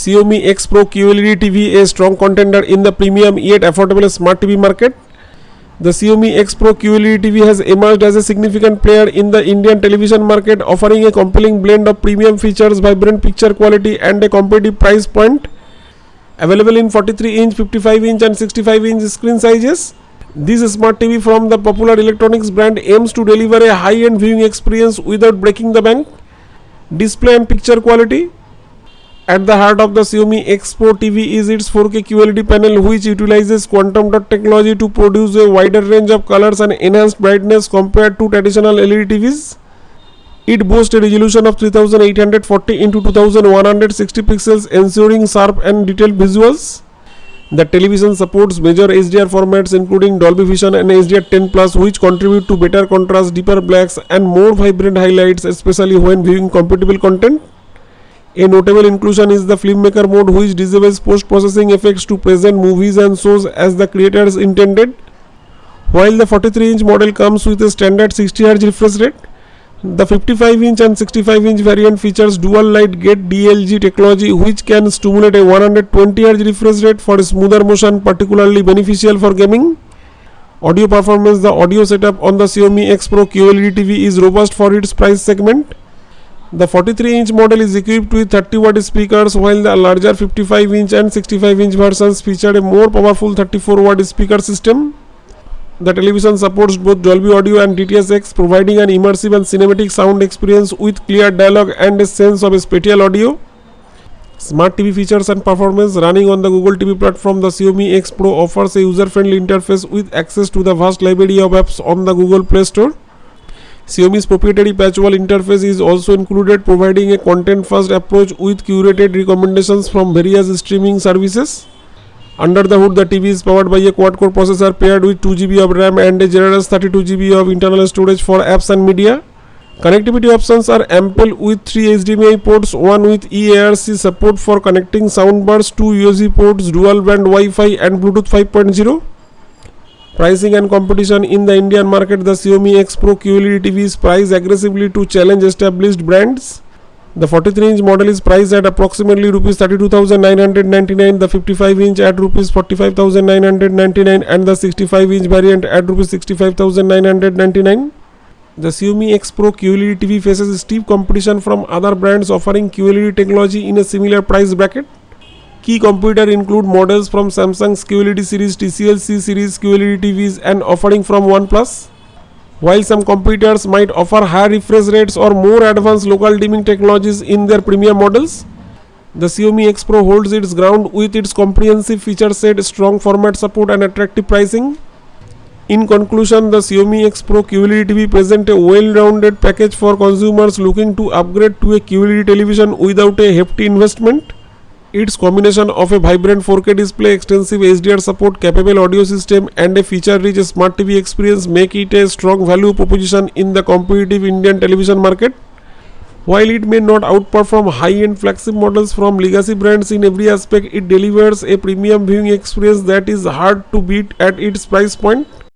Xiaomi X Pro QLED TV, a strong contender in the premium yet affordable smart TV market. The Xiaomi X Pro QLED TV has emerged as a significant player in the Indian television market, offering a compelling blend of premium features, vibrant picture quality and a competitive price point. Available in 43-inch, 55-inch and 65-inch screen sizes, this smart TV from the popular electronics brand aims to deliver a high-end viewing experience without breaking the bank. Display and picture quality. At the heart of the Xiaomi X Pro TV is its 4K QLED panel, which utilizes quantum dot technology to produce a wider range of colors and enhanced brightness compared to traditional LED TVs. It boasts a resolution of 3840 into 2160 pixels, ensuring sharp and detailed visuals. The television supports major HDR formats including Dolby Vision and HDR10+, which contribute to better contrast, deeper blacks and more vibrant highlights, especially when viewing compatible content. A notable inclusion is the filmmaker mode, which disables post-processing effects to present movies and shows as the creators intended. While the 43-inch model comes with a standard 60Hz refresh rate, the 55-inch and 65-inch variant features dual light gate DLG technology, which can stimulate a 120Hz refresh rate for smoother motion, particularly beneficial for gaming. Audio performance. The audio setup on the Xiaomi X Pro QLED TV is robust for its price segment. The 43-inch model is equipped with 30-watt speakers, while the larger 55-inch and 65-inch versions featured a more powerful 34-watt speaker system. The television supports both Dolby Audio and DTS:X, providing an immersive and cinematic sound experience with clear dialogue and a sense of spatial audio. Smart TV features and performance. Running on the Google TV platform, the Xiaomi X Pro offers a user-friendly interface with access to the vast library of apps on the Google Play Store. Xiaomi's proprietary patchwall interface is also included, providing a content-first approach with curated recommendations from various streaming services. Under the hood, the TV is powered by a quad-core processor paired with 2GB of RAM and a generous 32GB of internal storage for apps and media. Connectivity options are ample with 3 HDMI ports, one with eARC support for connecting soundbars, 2 USB ports, dual-band Wi-Fi and Bluetooth 5.0. Pricing and competition. In the Indian market, the Xiaomi X Pro QLED TV is priced aggressively to challenge established brands. The 43-inch model is priced at approximately Rs 32,999, the 55-inch at Rs 45,999 and the 65-inch variant at Rs 65,999. The Xiaomi X Pro QLED TV faces stiff competition from other brands offering QLED technology in a similar price bracket. Key competitors include models from Samsung's QLED series, TCL-C series QLED TVs and offering from OnePlus. While some competitors might offer higher refresh rates or more advanced local dimming technologies in their premium models, the Xiaomi X Pro holds its ground with its comprehensive feature set, strong format support and attractive pricing. In conclusion, the Xiaomi X Pro QLED TV presents a well-rounded package for consumers looking to upgrade to a QLED television without a hefty investment. Its combination of a vibrant 4K display, extensive HDR support, capable audio system and a feature-rich smart TV experience make it a strong value proposition in the competitive Indian television market. While it may not outperform high-end flagship models from legacy brands in every aspect, it delivers a premium viewing experience that is hard to beat at its price point.